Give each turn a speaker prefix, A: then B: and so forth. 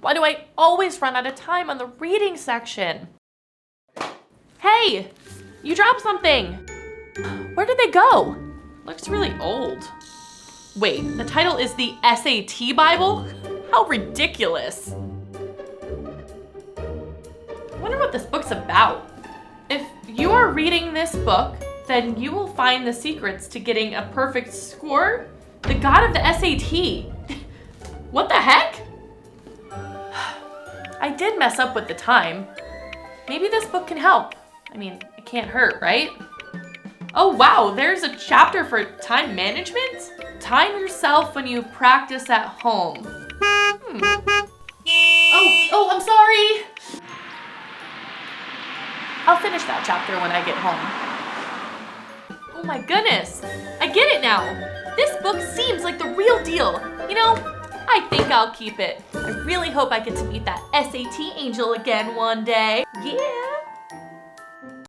A: Why do I always run out of time on the reading section? Hey, you dropped something. Where did they go? Looks really old. Wait, the title is the SAT Bible? How ridiculous. I wonder what this book's about. If you are reading this book, then you will find the secrets to getting a perfect score. The god of the SAT. What the heck? I did mess up with the time. Maybe this book can help. I mean, it can't hurt, right? Oh wow, there's a chapter for time management? Time yourself when you practice at home. Oh, I'm sorry. I'll finish that chapter when I get home. Oh my goodness, I get it now. This book seems like the real deal. You know, I think I'll keep it. I really hope I get to meet that SAT angel again one day. Yeah.